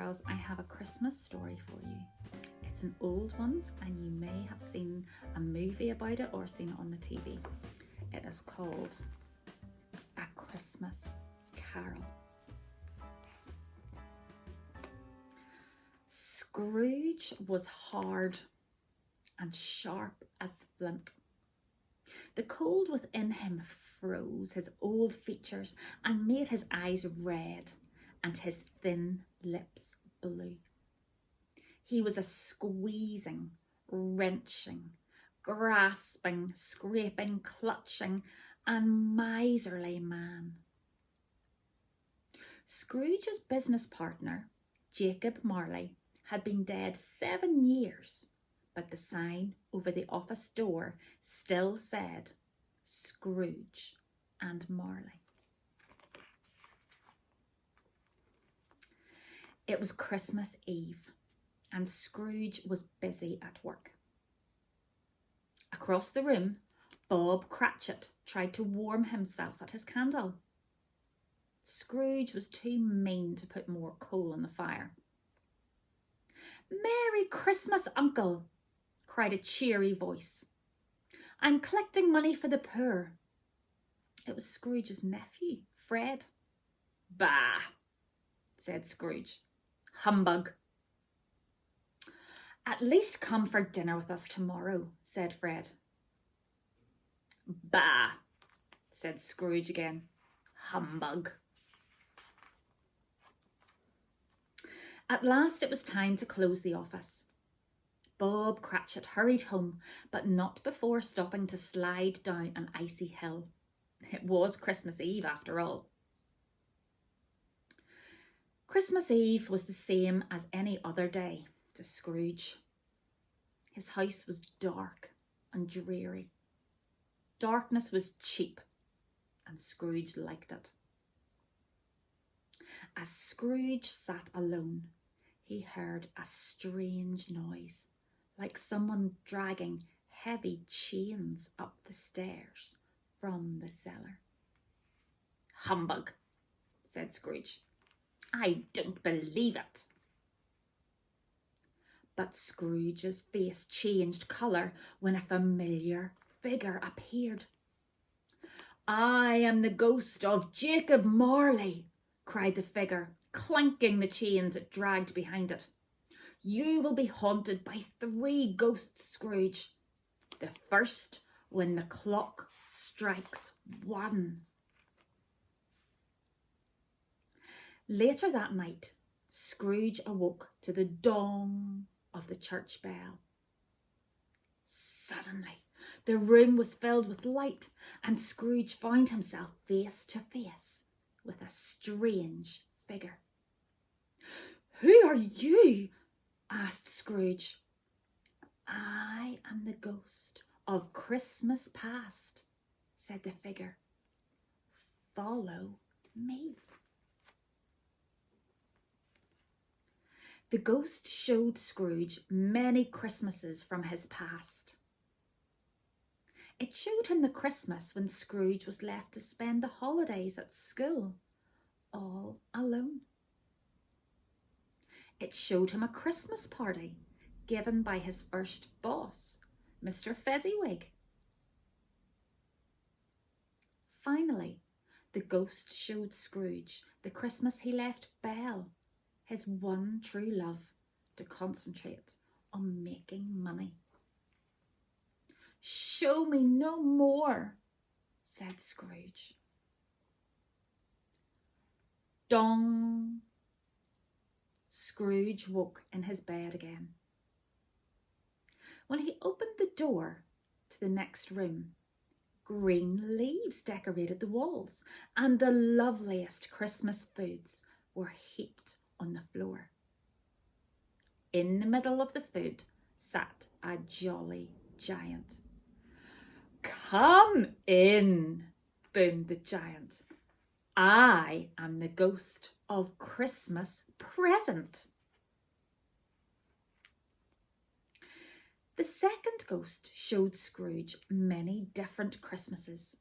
pals, I have a Christmas story for you. It's an old one and you may have seen a movie about it or seen it on the TV. It is called A Christmas Carol. Scrooge was hard and sharp as flint. The cold within him froze his old features and made his eyes red and his thin lips blue. He was a squeezing, wrenching, grasping, scraping, clutching, and miserly man. Scrooge's business partner, Jacob Marley, had been dead 7 years, but the sign over the office door still said Scrooge and Marley. It was Christmas Eve, and Scrooge was busy at work. Across the room, Bob Cratchit tried to warm himself at his candle. Scrooge was too mean to put more coal on the fire. "Merry Christmas, Uncle!" cried a cheery voice. "I'm collecting money for the poor." It was Scrooge's nephew, Fred. "Bah!" said Scrooge. "Humbug." "At least come for dinner with us tomorrow," said Fred. "Bah!" said Scrooge again. "Humbug." At last it was time to close the office. Bob Cratchit hurried home, but not before stopping to slide down an icy hill. It was Christmas Eve after all. Christmas Eve was the same as any other day to Scrooge. His house was dark and dreary. Darkness was cheap, and Scrooge liked it. As Scrooge sat alone, he heard a strange noise, like someone dragging heavy chains up the stairs from the cellar. "Humbug," said Scrooge. "I don't believe it." But Scrooge's face changed colour when a familiar figure appeared. "I am the ghost of Jacob Marley," cried the figure, clanking the chains it dragged behind it. "You will be haunted by 3 ghosts, Scrooge. The first when the clock strikes 1. Later that night, Scrooge awoke to the dong of the church bell. Suddenly, the room was filled with light, and Scrooge found himself face to face with a strange figure. "Who are you?" asked Scrooge. "I am the ghost of Christmas past," said the figure. "Follow me." The ghost showed Scrooge many Christmases from his past. It showed him the Christmas when Scrooge was left to spend the holidays at school, all alone. It showed him a Christmas party given by his first boss, Mr. Fezziwig. Finally, the ghost showed Scrooge the Christmas he left Belle, his one true love, to concentrate on making money. "Show me no more," said Scrooge. Dong! Scrooge woke in his bed again. When he opened the door to the next room, green leaves decorated the walls, and the loveliest Christmas foods were heaped on the floor. In the middle of the food sat a jolly giant. "Come in," boomed the giant. "I am the ghost of Christmas present." The second ghost showed Scrooge many different Christmases.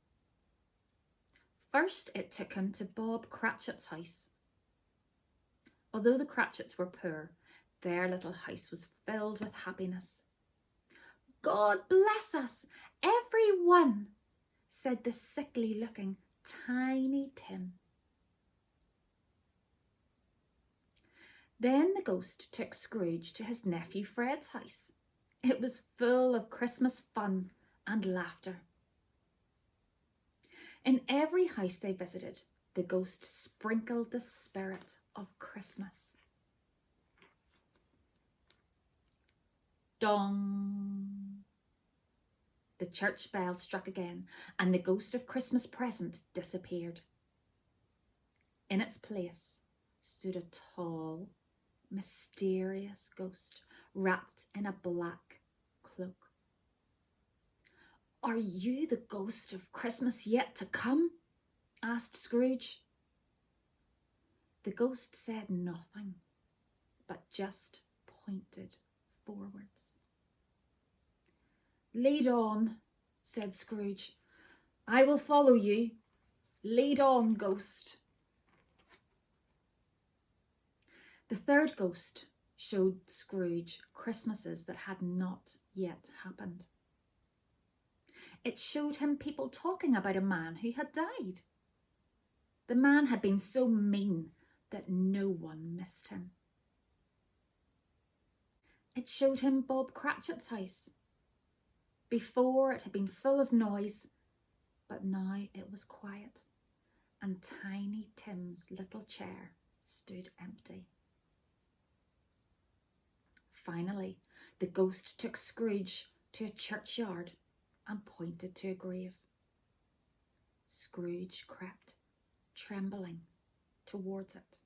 First, it took him to Bob Cratchit's house. Although the Cratchits were poor, their little house was filled with happiness. "God bless us, every one," said the sickly-looking Tiny Tim. Then the ghost took Scrooge to his nephew Fred's house. It was full of Christmas fun and laughter. In every house they visited, the ghost sprinkled the spirit of Christmas. Dong! The church bell struck again, and the ghost of Christmas present disappeared. In its place stood a tall, mysterious ghost wrapped in a black cloak. "Are you the ghost of Christmas yet to come?" asked Scrooge. The ghost said nothing, but just pointed forwards. "Lead on," said Scrooge. "I will follow you. Lead on, ghost." The third ghost showed Scrooge Christmases that had not yet happened. It showed him people talking about a man who had died. The man had been so mean that no one missed him. It showed him Bob Cratchit's house. Before it had been full of noise, but now it was quiet, and Tiny Tim's little chair stood empty. Finally, the ghost took Scrooge to a churchyard and pointed to a grave. Scrooge crept, trembling, towards it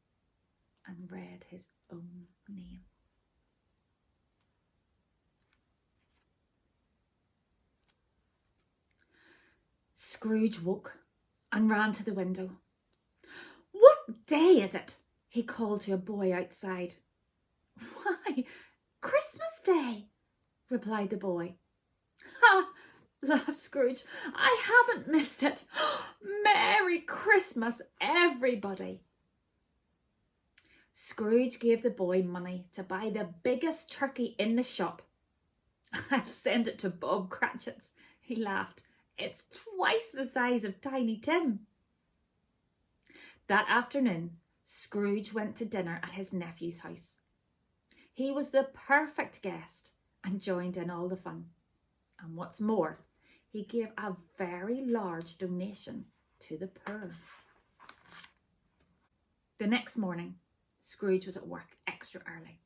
and read his own name. Scrooge woke and ran to the window. "What day is it?" he called to a boy outside. "Why, Christmas Day," replied the boy. "Ha!" laughed Scrooge. "I haven't missed it. Merry Christmas, everybody." Scrooge gave the boy money to buy the biggest turkey in the shop. "I'll send it to Bob Cratchit's," he laughed. "It's twice the size of Tiny Tim." That afternoon, Scrooge went to dinner at his nephew's house. He was the perfect guest and joined in all the fun. And what's more, he gave a very large donation to the poor. The next morning, Scrooge was at work extra early.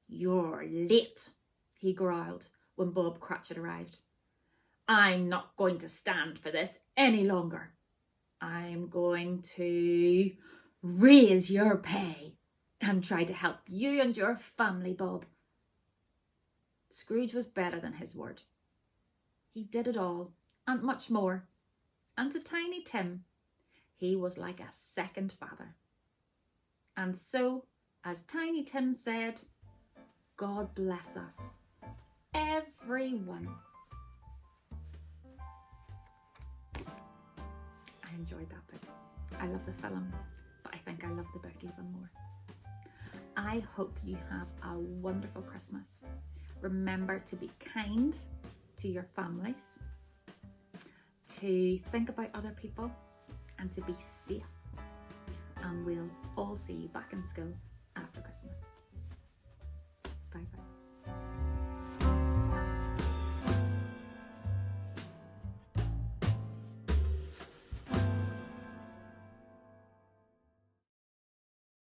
"You're late," he growled when Bob Cratchit arrived. "I'm not going to stand for this any longer. I'm going to raise your pay and try to help you and your family, Bob." Scrooge was better than his word. He did it all and much more. And to Tiny Tim, he was like a second father. And so, as Tiny Tim said, God bless us, everyone. I enjoyed that book. I love the film, but I think I love the book even more. I hope you have a wonderful Christmas. Remember to be kind to your families, to think about other people, and to be safe. And we'll all see you back in school after Christmas. Bye bye.